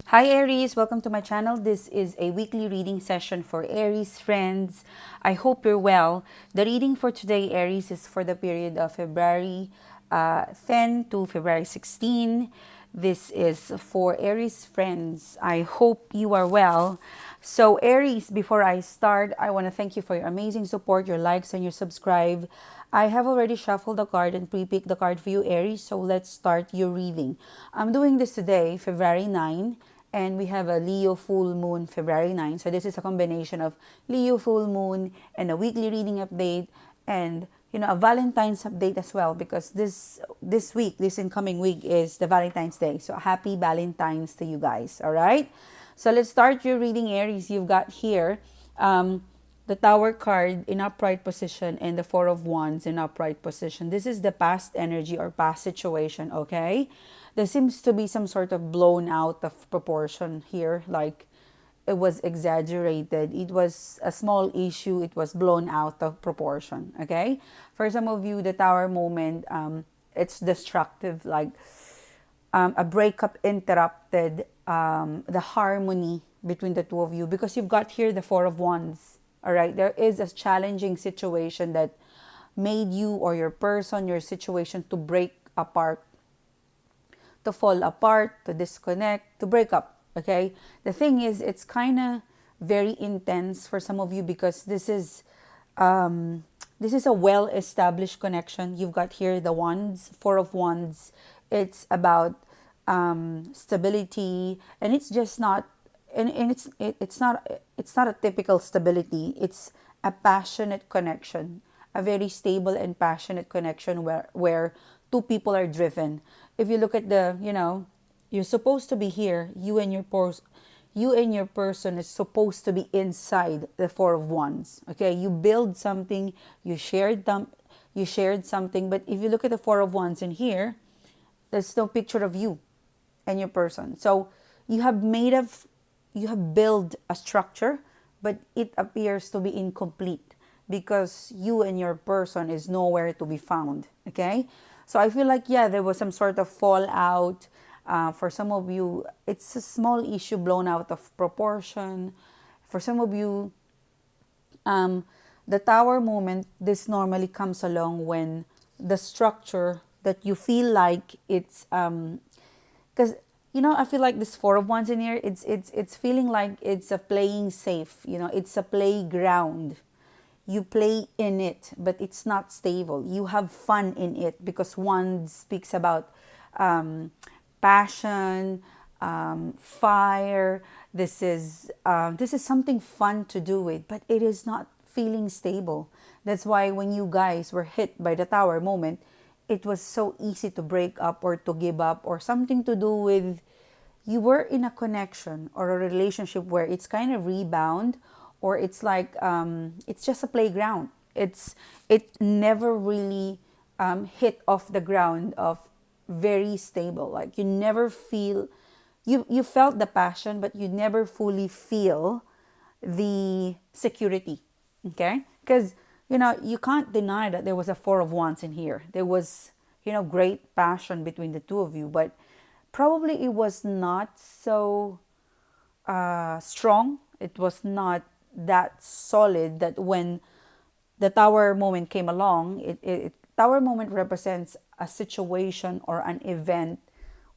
Hi Aries, welcome to my channel. This is a weekly reading session for Aries friends. I hope you're well. The reading for today, Aries, is for the period of February 10 to February 16. This is for Aries friends. I hope you are well. So Aries, before I start, I want to thank you for your amazing support, your likes, and your subscribe. I have already shuffled the card and pre-picked the card for you, Aries. So let's start your reading. I'm doing this today, February 9. And we have a Leo full moon February 9. So this is a combination of Leo full moon and a weekly reading update and a Valentine's update as well, because this incoming week is the Valentine's Day. So happy Valentine's to you guys. All right. So let's start your reading, Aries. You've got here the Tower card in upright position and the Four of Wands in upright position. This is the past energy or past situation, okay? There seems to be some sort of blown out of proportion here, like it was exaggerated. It was a small issue. It was blown out of proportion, okay? For some of you, the Tower moment, it's destructive, like a breakup interrupted the harmony between the two of you, because you've got here the Four of Wands. All right, there is a challenging situation that made you or your person, your situation to break apart, to fall apart, to disconnect, to break up. Okay, the thing is, it's kind of very intense for some of you, because this is a well-established connection. You've got here the Wands, Four of Wands. It's about stability, and it's just not, and it's not a typical stability. It's a passionate connection, a very stable and passionate connection where two people are driven. If you look at you're supposed to be here. You and your person is supposed to be inside the Four of Wands. Okay, you build something, you shared something. But if you look at the Four of Wands in here, there's no picture of you and your person. So you have built a structure, but it appears to be incomplete because you and your person is nowhere to be found. Okay, so I feel like, yeah, there was some sort of fallout. For some of you, it's a small issue blown out of proportion. For some of you, the Tower moment, this normally comes along when the structure that you feel like it's because I feel like this Four of Wands in here, it's feeling like it's a playing safe. It's a playground. You play in it, but it's not stable. You have fun in it, because Wands speaks about passion, fire. This is something fun to do with, but it is not feeling stable. That's why when you guys were hit by the Tower moment, it was so easy to break up or to give up, or something to do with you were in a connection or a relationship where it's kind of rebound, or it's like it's just a playground. It never really hit off the ground of very stable. Like you never feel, you felt the passion, but you never fully feel the security. Okay, because you can't deny that there was a Four of Wands in here. There was great passion between the two of you, but probably it was not so strong. It was not that solid that when the Tower moment came along, Tower moment represents a situation or an event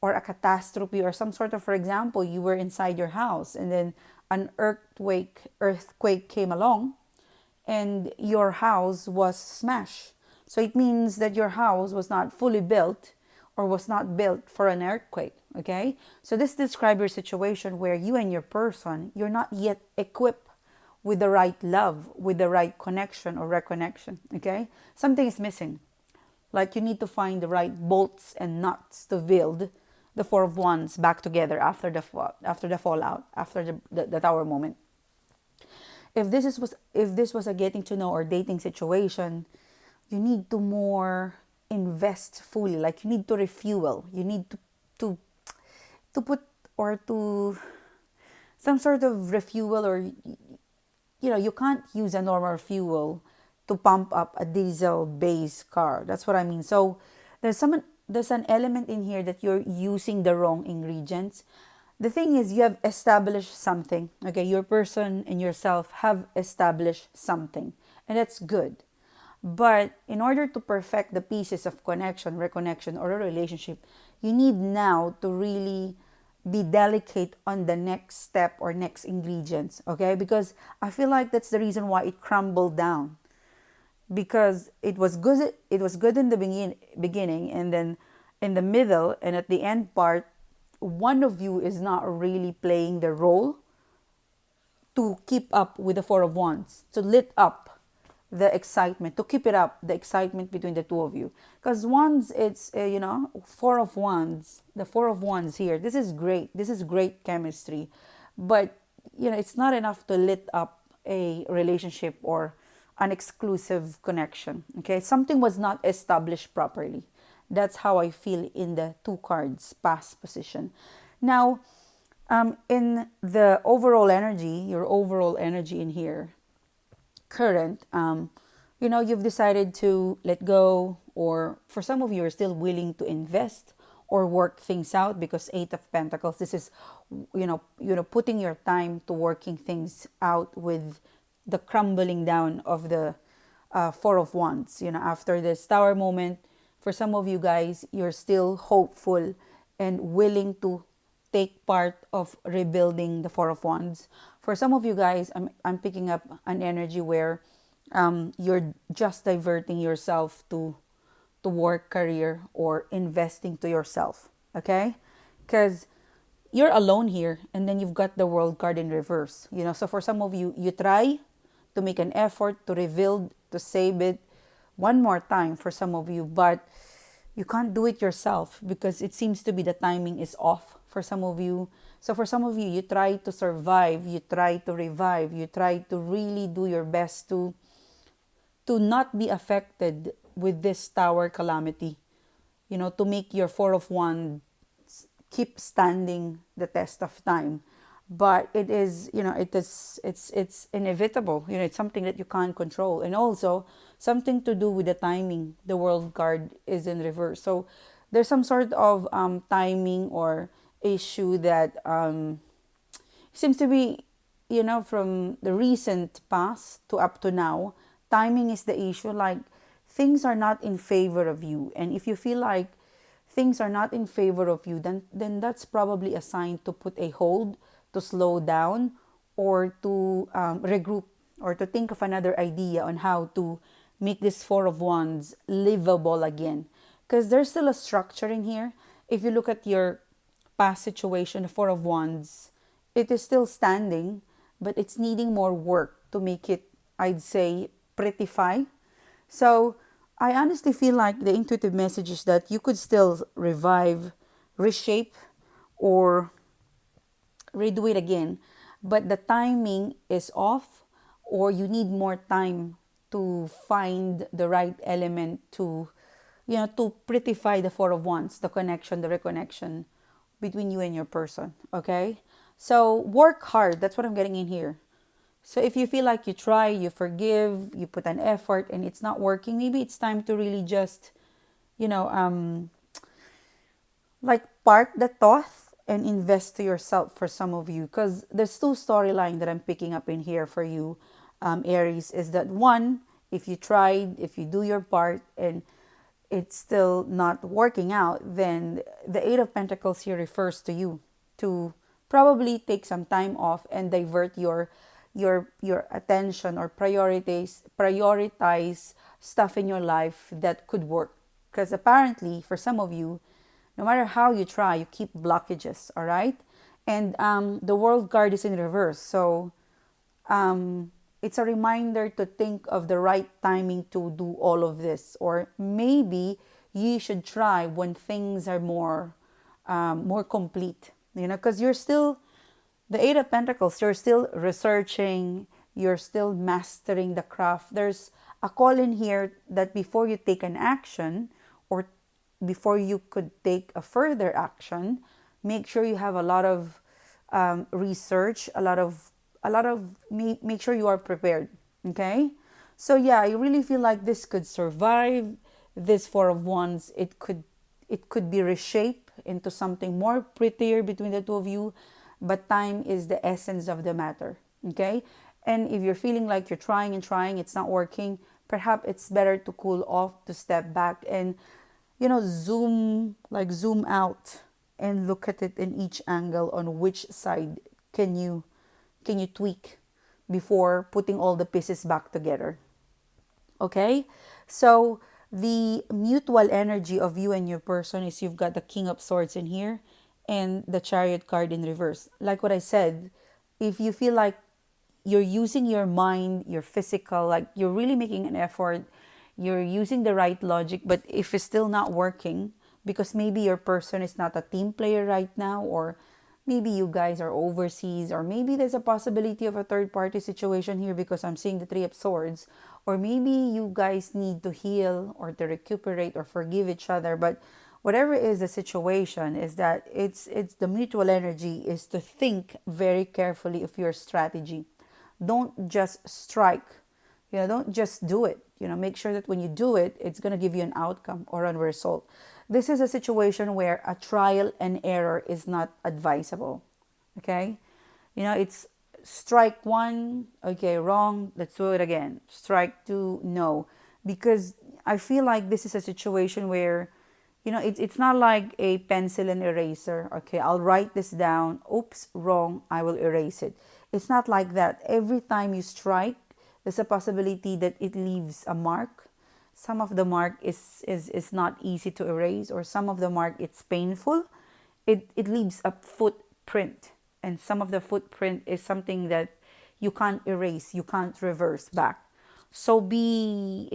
or a catastrophe or some sort of, for example, you were inside your house and then an earthquake came along and your house was smashed. So it means that your house was not fully built or was not built for an earthquake. Okay, so this describes your situation where you and your person, you're not yet equipped with the right love, with the right connection or reconnection. Okay, something is missing. Like you need to find the right bolts and nuts to build the Four of Wands back together after the fallout, after the Tower moment. If this was a getting to know or dating situation, you need to more invest fully. Like you need to refuel. You need to to put or to some sort of refuel, or you can't use a normal fuel to pump up a diesel based car. That's what I mean. So there's an element in here that you're using the wrong ingredients. the thing is, you have established something. Okay, your person and yourself have established something, and that's good. But in order to perfect the pieces of connection, reconnection, or a relationship, you need now to really be delicate on the next step or next ingredients. Okay, because I feel like that's the reason why it crumbled down, because it was good in the beginning, and then in the middle and at the end part, one of you is not really playing the role to keep up with the Four of Wands, to lit up the excitement, to keep it up, the excitement between the two of you. Because Wands, it's, Four of Wands, the Four of Wands here, this is great. This is great chemistry. But, it's not enough to lit up a relationship or an exclusive connection. Okay, something was not established properly. That's how I feel in the two cards past position. Now, in the overall energy, your overall energy in here, current, you've decided to let go, or for some of you are still willing to invest or work things out, because Eight of Pentacles, this is, putting your time to working things out with the crumbling down of the Four of Wands. After this Tower moment, for some of you guys, you're still hopeful and willing to take part of rebuilding the Four of Wands. For some of you guys, I'm picking up an energy where you're just diverting yourself to work, career, or investing to yourself. Okay, because you're alone here, and then you've got the World card in reverse. So for some of you, you try to make an effort to rebuild, to save it one more time for some of you, but you can't do it yourself because it seems to be the timing is off for some of you. So for some of you, you try to survive, you try to revive, you try to really do your best to not be affected with this Tower calamity, to make your Four of Wands keep standing the test of time. But it is, it's inevitable. It's something that you can't control, and also something to do with the timing. The World card is in reverse, so there's some sort of timing or issue that seems to be, from the recent past to up to now. Timing is the issue. Like, things are not in favor of you, and if you feel like things are not in favor of you, then that's probably a sign to put a hold, to slow down, or to regroup, or to think of another idea on how to make this Four of Wands livable again. Because there's still a structure in here. If you look at your past situation, the Four of Wands, it is still standing, but it's needing more work to make it, I'd say, prettify. So I honestly feel like the intuitive message is that you could still revive, reshape, or redo it again, but the timing is off, or you need more time to find the right element to, to prettify the Four of Wands, the connection, the reconnection between you and your person. Okay, so work hard. That's what I'm getting in here. So if you feel like you try, you forgive, you put an effort, and it's not working, maybe it's time to really just, like, park the thought and invest to yourself for some of you. Because there's two storyline that I'm picking up in here for you, Aries, is that one, if you tried, if you do your part and it's still not working out, then the Eight of Pentacles here refers to you to probably take some time off and divert your attention, or prioritize stuff in your life that could work. Because apparently for some of you, no matter how you try, you keep blockages. All right, and the World card is in reverse, so it's a reminder to think of the right timing to do all of this, or maybe you should try when things are more complete, because you're still, the Eight of Pentacles, you're still researching, you're still mastering the craft. There's a call in here that before you take an action, or before you could take a further action, make sure you have a lot of research, make sure you are prepared. Okay, so yeah, I really feel like this could survive. This Four of Wands, it could be reshaped, into something more prettier between the two of you, but time is the essence of the matter. Okay? And if you're feeling like you're trying and trying, it's not working, perhaps it's better to cool off, to step back and, zoom out and look at it in each angle on which side can you tweak before putting all the pieces back together. Okay? So the mutual energy of you and your person is you've got the King of Swords in here and the Chariot card in reverse. Like what I said, if you feel like you're using your mind, your physical, like you're really making an effort, you're using the right logic, but if it's still not working, because maybe your person is not a team player right now, or maybe you guys are overseas, or maybe there's a possibility of a third party situation here because I'm seeing the Three of Swords, or maybe you guys need to heal or to recuperate or forgive each other. But whatever is the situation, is that it's the mutual energy is to think very carefully of your strategy. Don't just strike, don't just do it. Make sure that when you do it, it's going to give you an outcome or a result. This is a situation where a trial and error is not advisable. Okay? It's strike one, okay, wrong, let's do it again. Strike two, no. Because I feel like this is a situation where, it's not like a pencil and eraser. Okay, I'll write this down. Oops, wrong, I will erase it. It's not like that. Every time you strike, there's a possibility that it leaves a mark. Some of the mark is not easy to erase, or some of the mark it's painful. It leaves a footprint, and some of the footprint is something that you can't erase, you can't reverse back. So be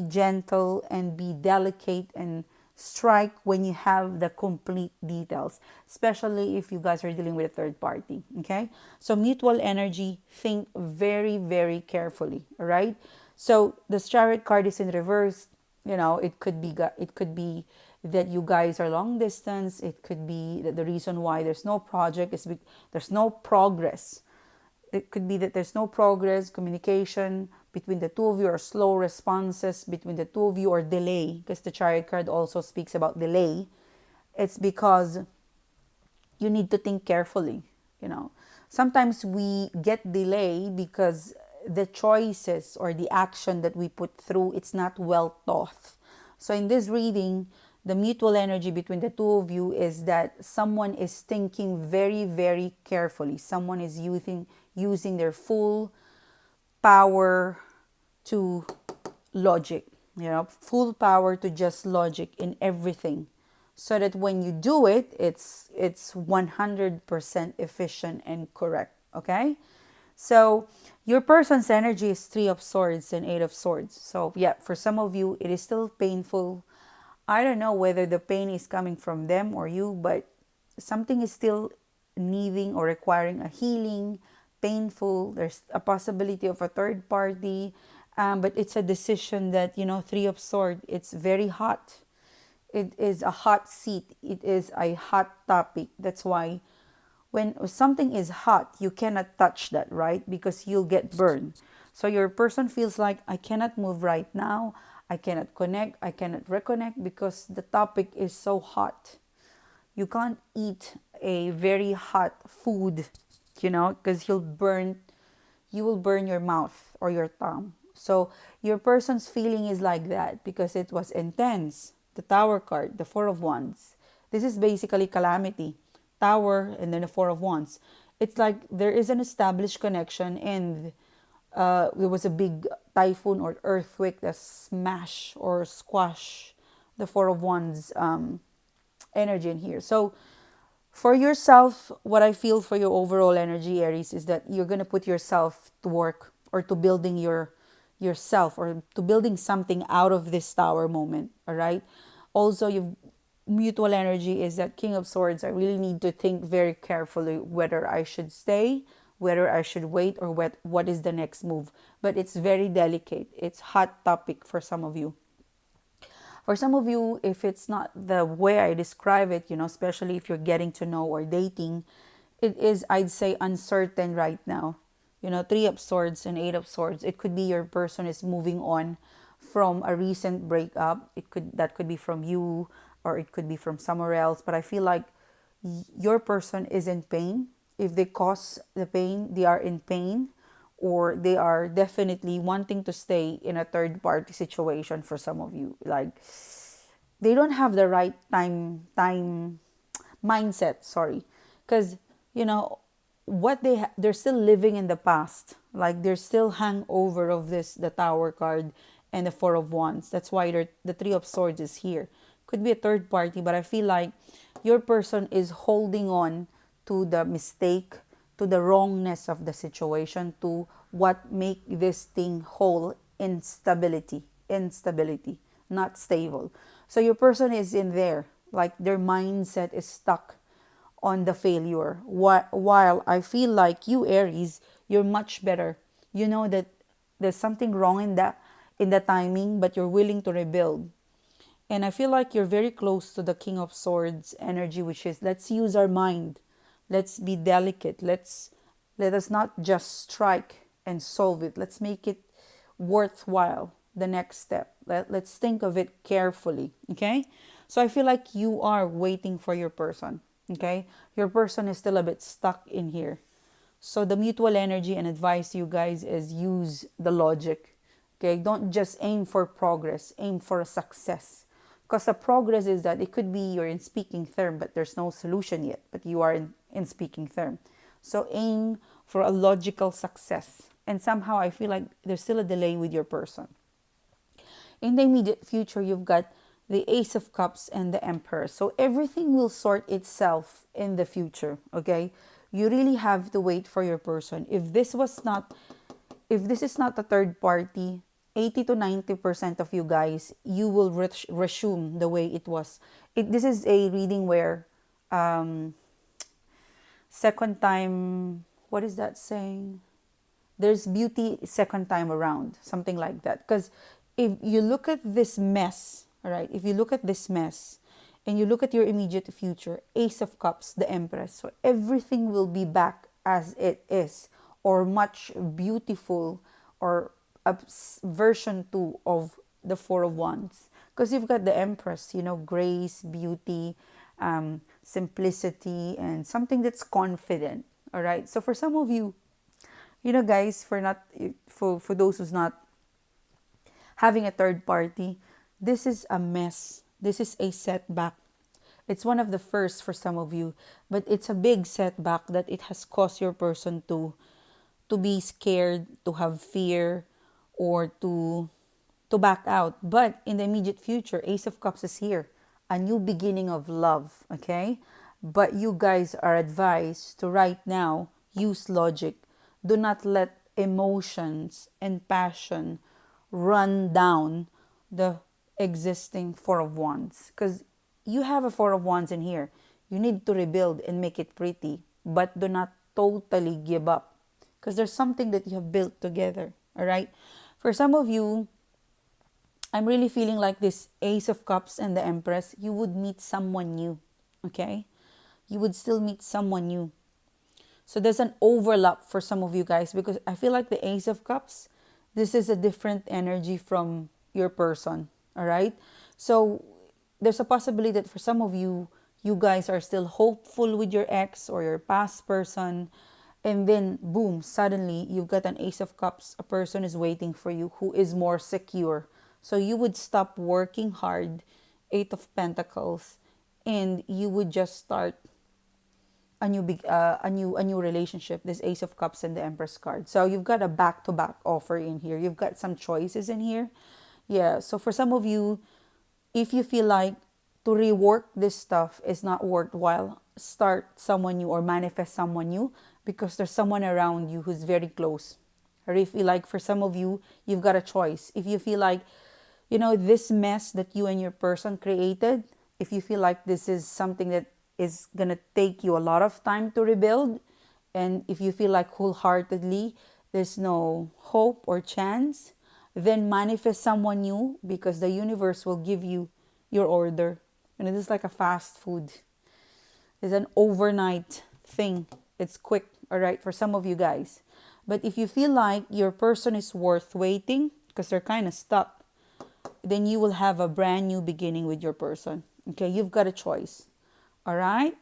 gentle and be delicate and strike when you have the complete details, especially if you guys are dealing with a third party. Okay, so mutual energy, think very, very carefully. All right, so the Chariot card is in reverse. It could be that you guys are long distance. It could be that the reason why there's no project is there's no progress. It could be that there's no progress, communication between the two of you, or slow responses between the two of you, or delay, because the Chariot card also speaks about delay. It's because you need to think carefully. Sometimes we get delay because the choices or the action that we put through, it's not well thought. So in this reading, the mutual energy between the two of you is that someone is thinking very, very carefully. Someone is using their full power to logic, full power to just logic in everything, so that when you do it, it's 100% efficient and correct. Okay, so your person's energy is Three of Swords and Eight of Swords. So yeah, for some of you, it is still painful. I don't know whether the pain is coming from them or you, but something is still needing or requiring a healing, painful. There's a possibility of a third party, but it's a decision that, Three of Swords, it's very hot. It is a hot seat. It is a hot topic. That's why when something is hot, you cannot touch that, right? Because you'll get burned. So your person feels like, I cannot move right now. I cannot connect. I cannot reconnect because the topic is so hot. You can't eat a very hot food, because you will burn your mouth or your tongue. So your person's feeling is like that because it was intense. The Tower card, the Four of Wands. This is basically calamity. Tower and then the Four of Wands. It's like there is an established connection, and there was a big typhoon or earthquake that smash or squash the Four of Wands energy in here. So for yourself, what I feel for your overall energy, Aries, is that you're going to put yourself to work, or to building yourself, or to building something out of this Tower moment. All right. Also, you've mutual energy is that King of Swords. I really need to think very carefully whether I should stay, whether I should wait, or what is the next move. But it's very delicate. It's hot topic for some of you. For some of you, if it's not the way I describe it, especially if you're getting to know or dating, it is, I'd say, uncertain right now. Three of Swords and Eight of Swords. It could be your person is moving on from a recent breakup. That could be from you. or it could be from somewhere else. But I feel like your person is in pain. If they cause the pain, they are in pain, or they are definitely wanting to stay in a third party situation for some of you. Like they don't have the right time mindset, sorry, because you know what they're still living in the past, like they're still hangover of this, the Tower card and the Four of Wands. That's why the Three of Swords is here. Could be a third party, but I feel like your person is holding on to the mistake, to the wrongness of the situation, to what make this thing whole. Instability, not stable. So your person is in there, like their mindset is stuck on the failure. While I feel like you, Aries, you're much better. You know that there's something wrong in the timing, but you're willing to rebuild. And I feel like you're very close to the King of Swords energy, which is let's use our mind. Let's be delicate. Let us not just strike and solve it. Let's make it worthwhile, the next step. Let's think of it carefully. Okay? So I feel like you are waiting for your person. Okay? Your person is still a bit stuck in here. So the mutual energy and advice to you guys is use the logic. Okay? Don't just aim for progress, aim for a success. Because the progress is that it could be you're in speaking term, but there's no solution yet, but you are in speaking term. So aim for a logical success. And somehow I feel like there's still a delay with your person. In the immediate future, you've got the Ace of Cups and the Emperor. So everything will sort itself in the future, okay? You really have to wait for your person. If this is not a third party, 80 to 90% of you guys, you will resume the way it was. This is a reading where second time, what is that saying? There's beauty second time around, something like that. Because if you look at this mess, all right, if you look at this mess and you look at your immediate future, Ace of Cups, the Empress, so everything will be back as it is, or much beautiful, or a version 2 of the Four of Wands. Because you've got the Empress, grace, beauty, simplicity, and something that's confident. All right. So for some of you, guys, for those who's not having a third party, this is a mess. This is a setback. It's one of the first for some of you, but it's a big setback that it has caused your person to be scared, to have fear, or to back out. But in the immediate future, Ace of Cups is here. A new beginning of love, okay? But you guys are advised to right now use logic. Do not let emotions and passion run down the existing Four of Wands. Because you have a Four of Wands in here. You need to rebuild and make it pretty. But do not totally give up. Because there's something that you have built together. All right? For some of you, I'm really feeling like this Ace of Cups and the Empress, you would meet someone new. Okay? You would still meet someone new. So there's an overlap for some of you guys, because I feel like the Ace of Cups, this is a different energy from your person. All right? So there's a possibility that for some of you, you guys are still hopeful with your ex or your past person. And then, boom, suddenly you've got an Ace of Cups. A person is waiting for you who is more secure. So you would stop working hard, Eight of Pentacles, and you would just start a new relationship. This Ace of Cups and the Empress card. So you've got a back-to-back offer in here. You've got some choices in here. Yeah. So for some of you, if you feel like to rework this stuff is not worthwhile, start someone new or manifest someone new, because there's someone around you who's very close. Or if you like, for some of you, you've got a choice. If you feel like, this mess that you and your person created, if you feel like this is something that is going to take you a lot of time to rebuild, and if you feel like wholeheartedly there's no hope or chance, then manifest someone new, because the universe will give you your order. And it is like a fast food. It's an overnight thing. It's quick, all right, for some of you guys. But if you feel like your person is worth waiting because they're kind of stuck, then you will have a brand new beginning with your person. Okay, you've got a choice. All right?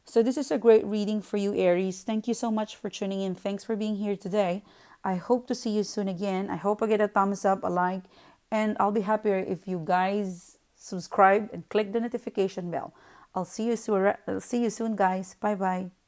So this is a great reading for you, Aries. Thank you so much for tuning in. Thanks for being here today. I hope to see you soon again. I hope I get a thumbs up, a like, and I'll be happier if you guys subscribe and click the notification bell. I'll see you soon, guys. Bye bye.